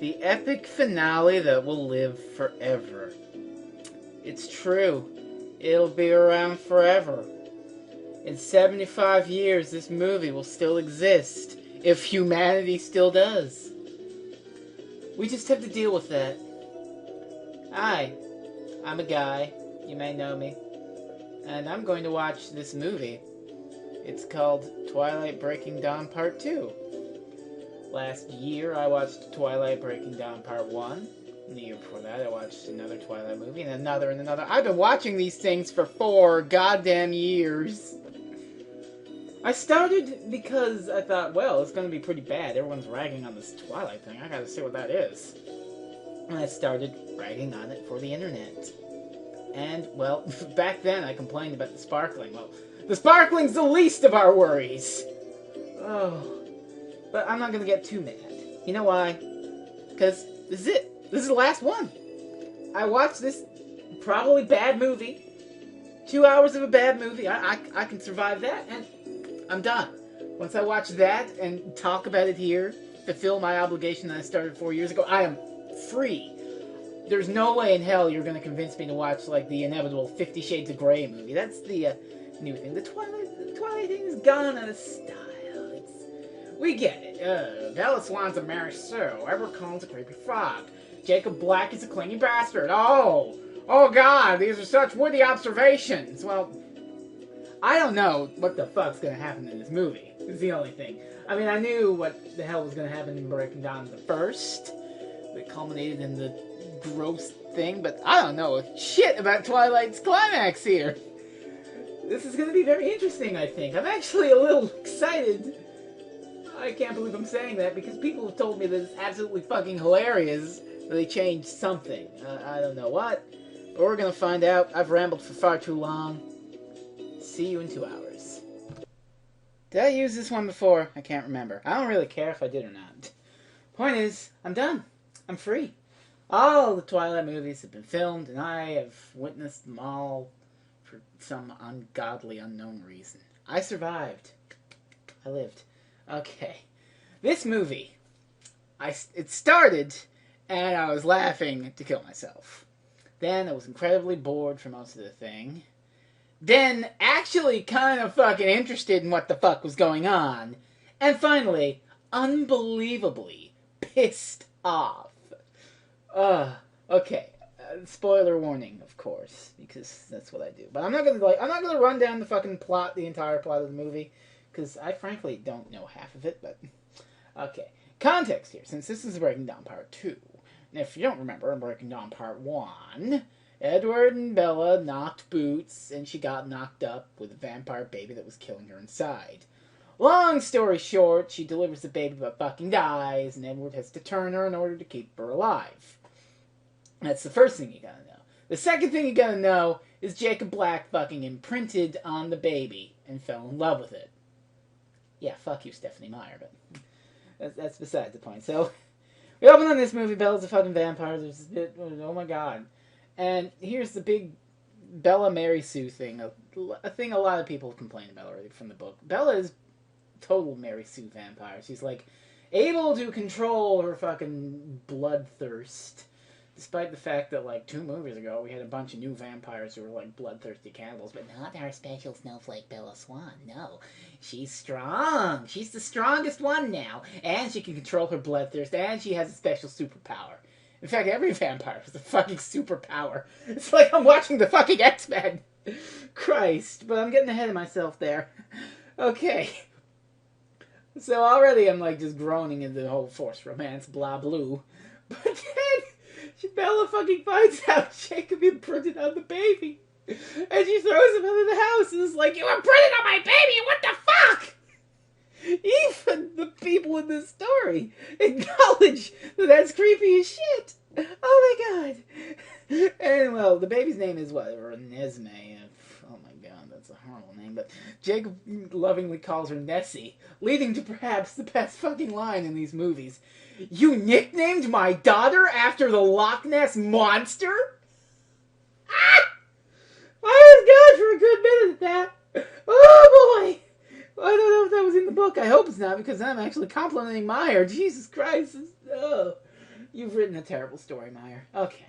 The epic finale that will live forever. It's true. It'll be around forever. In 75 years, this movie will still exist. If humanity still does. We just have to deal with that. Hi, I'm a guy. You may know me. And I'm going to watch this movie. It's called Twilight Breaking Dawn Part 2. Last year, I watched Twilight Breaking Dawn Part 1. And the year before that, I watched another Twilight movie, and another, and another. I've been watching these things for 4 goddamn years. I started because I thought, well, it's going to be pretty bad. Everyone's ragging on this Twilight thing. I gotta see what that is. And I started ragging on it for the internet. And, well, back then I complained about the sparkling. Well, the sparkling's the least of our worries. Oh. But I'm not going to get too mad. You know why? Because this is it. This is the last one. I watched this probably bad movie. 2 hours of a bad movie. I can survive that, and I'm done. Once I watch that and talk about it here, fulfill my obligation that I started 4 years ago, I am free. There's no way in hell you're going to convince me to watch, like, the inevitable 50 Shades of Grey movie. That's the new thing. The Twilight thing is gone out of style. We get it. Bella Swan's a Mary Sue. Edward Cullen's a creepy frog. Jacob Black is a clingy bastard. Oh God, these are such witty observations. Well, I don't know what the fuck's gonna happen in this movie. It's the only thing. I mean, I knew what the hell was gonna happen in Breaking Dawn the first. That culminated in the gross thing, but I don't know shit about Twilight's climax here. This is gonna be very interesting, I think. I'm actually a little excited. I can't believe I'm saying that, because people have told me that it's absolutely fucking hilarious that they changed something. I don't know what, but we're gonna find out. I've rambled for far too long. See you in 2 hours. Did I use this one before? I can't remember. I don't really care if I did or not. Point is, I'm done. I'm free. All the Twilight movies have been filmed, and I have witnessed them all for some ungodly, unknown reason. I survived. I lived. Okay. This movie, it started, and I was laughing to kill myself. Then I was incredibly bored for most of the thing. Then actually kind of fucking interested in what the fuck was going on. And finally, unbelievably pissed off. Okay. Spoiler warning, of course, because that's what I do. But I'm not gonna run down the fucking plot, the entire plot of the movie, because I frankly don't know half of it, but okay. Context here, since this is Breaking Dawn Part 2. And if you don't remember, in Breaking Dawn Part 1, Edward and Bella knocked boots, and she got knocked up with a vampire baby that was killing her inside. Long story short, she delivers the baby but fucking dies, and Edward has to turn her in order to keep her alive. That's the first thing you gotta know. The second thing you gotta know is Jacob Black fucking imprinted on the baby and fell in love with it. Yeah, fuck you, Stephanie Meyer, but that's beside the point. So, we open on this movie, Bella's a fucking vampire, there's this bit, oh my god. And here's the big Bella Mary Sue thing, a thing a lot of people complain about already from the book. Bella is total Mary Sue vampire. She's, like, able to control her fucking bloodthirst. Despite the fact that, like, 2 movies ago, we had a bunch of new vampires who were, like, bloodthirsty cannibals. But not our special snowflake Bella Swan, no. She's strong. She's the strongest one now. And she can control her bloodthirst. And she has a special superpower. In fact, every vampire has a fucking superpower. It's like I'm watching the fucking X-Men. Christ. But I'm getting ahead of myself there. Okay. So already I'm, like, just groaning in the whole forced romance, blah, blue. But then Bella fucking finds out Jacob imprinted on the baby. And she throws him out of the house and is like, you imprinted on my baby, what the fuck? Even the people in this story acknowledge that that's creepy as shit. Oh my god. And well, the baby's name is what? Renesmee. Oh my god, that's a horrible name. But Jacob lovingly calls her Nessie, leading to perhaps the best fucking line in these movies. You nicknamed my daughter after the Loch Ness Monster? Ah! I was gone for a good minute at that. Oh boy! Well, I don't know if that was in the book. I hope it's not, because I'm actually complimenting Meyer. Jesus Christ. Oh, you've written a terrible story, Meyer. Okay.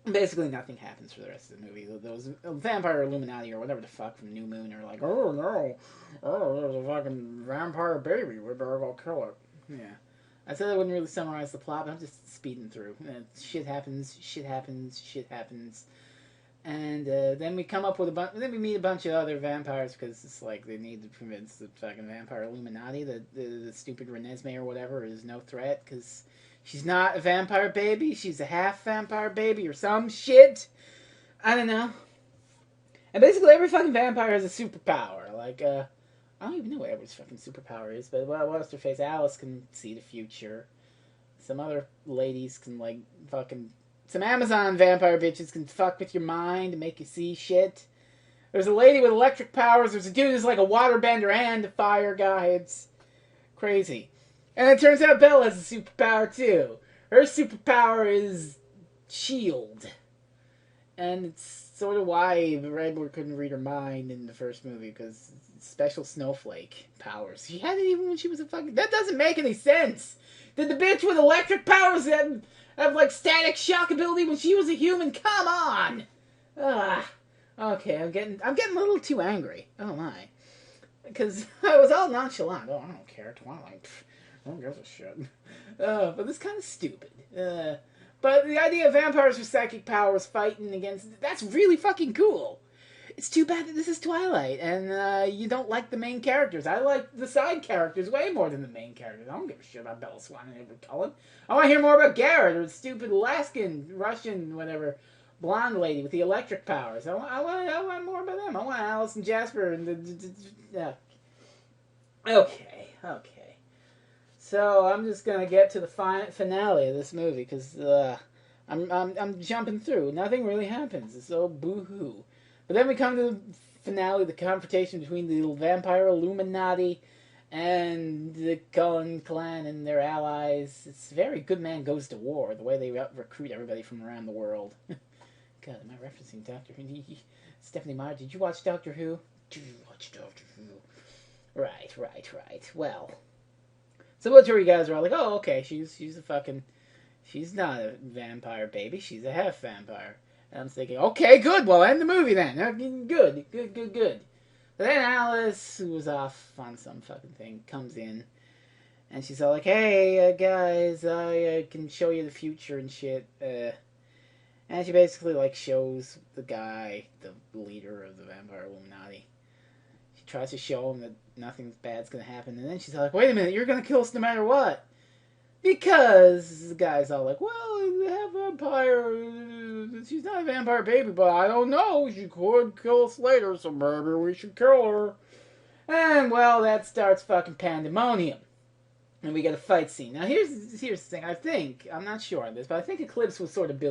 Basically, nothing happens for the rest of the movie. Those vampire Illuminati or whatever the fuck from New Moon are like, oh no, oh, there's a fucking vampire baby. We better go kill it. Yeah. I said I wouldn't really summarize the plot, but I'm just speeding through. Shit happens, shit happens, shit happens. And then we come up with then we meet a bunch of other vampires because it's like they need to convince the fucking vampire Illuminati that the stupid Renesmee or whatever is no threat because she's not a vampire baby. She's a half vampire baby or some shit. I don't know. And basically every fucking vampire has a superpower. Like, I don't even know what everyone's fucking superpower is, but what's her face? Alice can see the future. Some other ladies can, like, fucking... Some Amazon vampire bitches can fuck with your mind and make you see shit. There's a lady with electric powers. There's a dude who's like a waterbender and a fire guy. It's crazy. And it turns out Belle has a superpower too. Her superpower is shield. And it's sort of why Redwood couldn't read her mind in the first movie, because special snowflake powers. She had it even when she was a fucking... That doesn't make any sense. Did the bitch with electric powers have like static shock ability when she was a human? Come on! Okay, I'm getting a little too angry. Oh my. Because I was all nonchalant. Oh, I don't care. Twilight. I don't give a shit. But it's kind of stupid. But the idea of vampires with psychic powers fighting against... That's really fucking cool. It's too bad that this is Twilight, and you don't like the main characters. I like the side characters way more than the main characters. I don't give a shit about Bella Swan and Edward Cullen. I want to hear more about Garrett, or the stupid Alaskan, Russian, whatever, blonde lady with the electric powers. I want more about them. I want Alice and Jasper and yeah. Okay. So I'm just gonna get to the finale of this movie because I'm jumping through. Nothing really happens. It's so boo-hoo. But then we come to the finale, the confrontation between the vampire Illuminati and the Cullen clan and their allies. It's very Good Man Goes to War, the way they recruit everybody from around the world. God, am I referencing Doctor Who? Stephanie Meyer, did you watch Doctor Who? Did you watch Doctor Who? Right. Well, so much where you guys are all like, oh, okay, she's not a vampire baby, she's a half vampire. And I'm thinking, okay, good, well, end the movie then. Good. But then Alice, who was off on some fucking thing, comes in. And she's all like, hey, guys, I can show you the future and shit. And she basically, like, shows the guy, the leader of the vampire Illuminati. She tries to show him that nothing bad's gonna happen. And then she's like, wait a minute, you're gonna kill us no matter what. Because the guy's all like, well, the half vampire, she's not a vampire baby, but I don't know, she could kill us later, so maybe we should kill her. And, well, that starts fucking pandemonium. And we get a fight scene. Now, here's the thing, I'm not sure on this, but I think Eclipse was sort of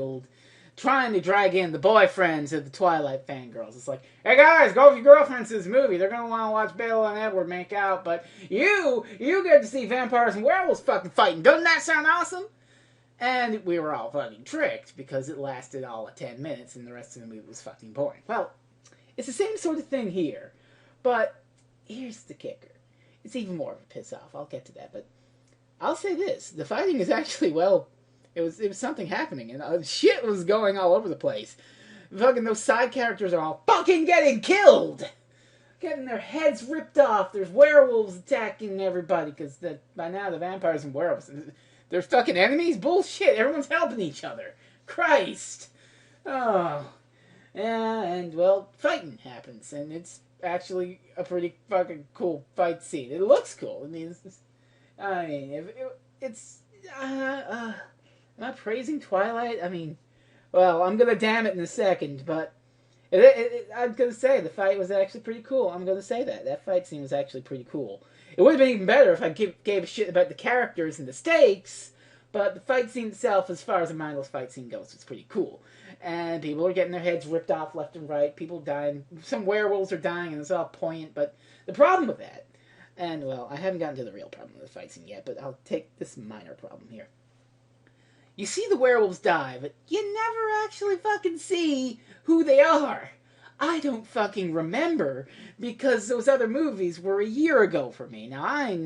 trying to drag in the boyfriends of the Twilight fangirls. It's like, hey guys, go with your girlfriends to this movie. They're going to want to watch Bella and Edward make out, but you get to see vampires and werewolves fucking fighting. Doesn't that sound awesome? And we were all fucking tricked because it lasted all of 10 minutes and the rest of the movie was fucking boring. Well, it's the same sort of thing here, but here's the kicker. It's even more of a piss off. I'll get to that, but I'll say this. The fighting is actually, well... It was something happening, and shit was going all over the place. Fucking those side characters are all fucking getting killed! Getting their heads ripped off. There's werewolves attacking everybody, because by now the vampires and werewolves, they're fucking enemies? Bullshit, everyone's helping each other. Christ! Oh. And, well, fighting happens, and it's actually a pretty fucking cool fight scene. It looks cool. Am I praising Twilight? I mean, well, I'm going to damn it in a second, but I'm going to say the fight was actually pretty cool. I'm going to say that. That fight scene was actually pretty cool. It would have been even better if I gave a shit about the characters and the stakes, but the fight scene itself, as far as a mindless fight scene goes, was pretty cool. And people are getting their heads ripped off left and right. People dying. Some werewolves are dying, and it's all poignant, but the problem with that, and, well, I haven't gotten to the real problem with the fight scene yet, but I'll take this minor problem here. You see the werewolves die, but you never actually fucking see who they are. I don't fucking remember because those other movies were a year ago for me. Now, I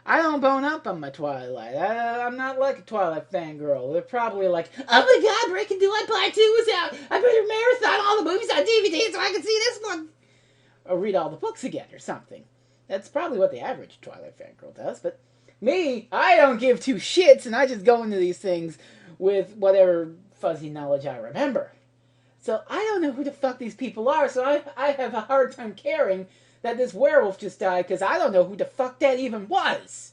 don't bone up on my Twilight. I'm not like a Twilight fangirl. They're probably like, oh my god, Breaking Twilight Part 2 is out. I better marathon all the movies on DVD so I can see this one. Or read all the books again or something. That's probably what the average Twilight fangirl does. But me, I don't give two shits, and I just go into these things with whatever fuzzy knowledge I remember. So I don't know who the fuck these people are, so I have a hard time caring that this werewolf just died, because I don't know who the fuck that even was.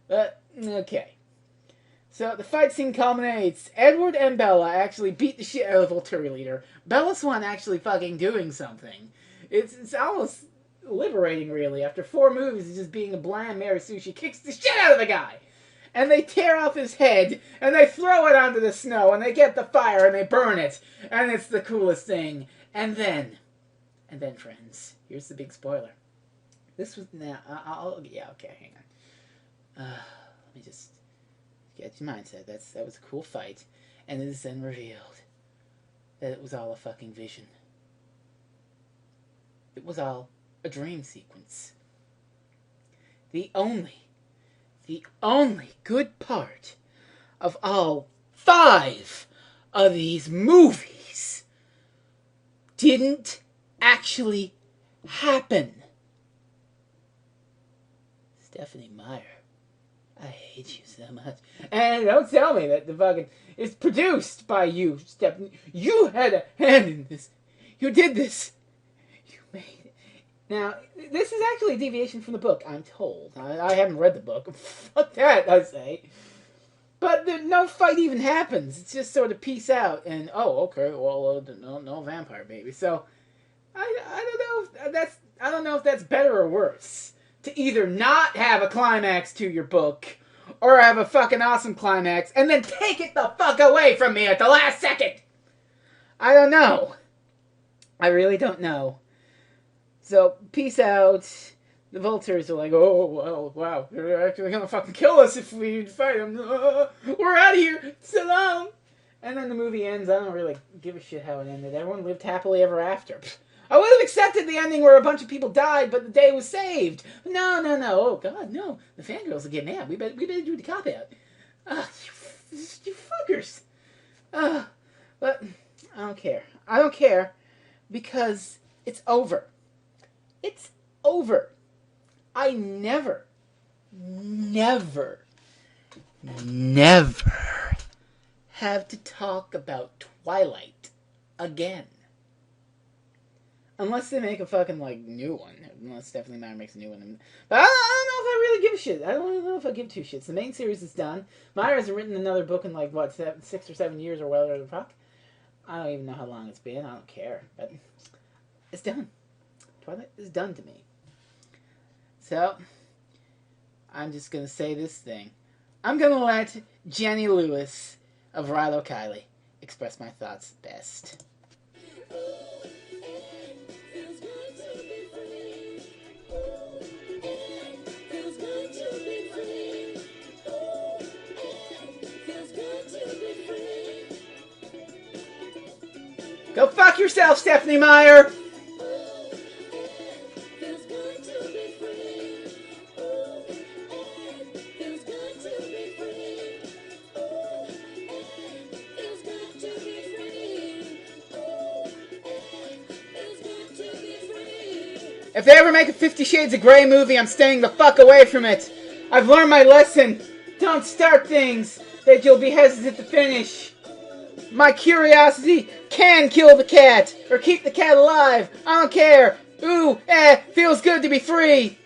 But, okay. So the fight scene culminates. Edward and Bella actually beat the shit out of the Volturi leader. Bella's one actually fucking doing something. It's almost liberating, really. After 4 movies of just being a bland Mary Sue, she kicks the shit out of the guy. And they tear off his head, and they throw it onto the snow, and they get the fire, and they burn it. And it's the coolest thing. And then, friends, here's the big spoiler. This was, yeah, okay, hang on. Let me just get your mindset. That was a cool fight. And it is then revealed that it was all a fucking vision. It was all a dream sequence. The only good part of all 5 of these movies didn't actually happen. Stephanie Meyer, I hate you so much. And don't tell me that the fucking it's produced by you, Stephanie. You had a hand in this. You did this. You made it. Now, this is actually a deviation from the book, I'm told. I haven't read the book. Fuck that, I say. But no fight even happens. It's just sort of peace out. And, oh, okay, well, no vampire baby. So, I don't know if that's better or worse. To either not have a climax to your book, or have a fucking awesome climax, and then take it the fuck away from me at the last second. I don't know. I really don't know. So, peace out. The Vultures are like, oh, well, wow, they're actually gonna fucking kill us if we fight them. We're out of here. So long. And then the movie ends. I don't really give a shit how it ended. Everyone lived happily ever after. I would have accepted the ending where a bunch of people died, but the day was saved. No. Oh, God, no. The fangirls are getting mad. We better do the cop-out. You fuckers. But I don't care. I don't care because it's over. It's over. I never have to talk about Twilight again. Unless they make a fucking, new one. Unless Stephanie Meyer makes a new one. But I don't know if I really give a shit. I don't know if I give 2 shits. The main series is done. Meyer hasn't written another book in, 6 or 7 years or whatever the fuck. I don't even know how long it's been. I don't care. But it's done. Twilight is done to me. So, I'm just going to say this thing. I'm going to let Jenny Lewis of Rilo Kiley express my thoughts best. Go fuck yourself, Stephanie Meyer! If they ever make a 50 Shades of Grey movie, I'm staying the fuck away from it. I've learned my lesson. Don't start things that you'll be hesitant to finish. My curiosity can kill the cat, or keep the cat alive. I don't care. Ooh, feels good to be free.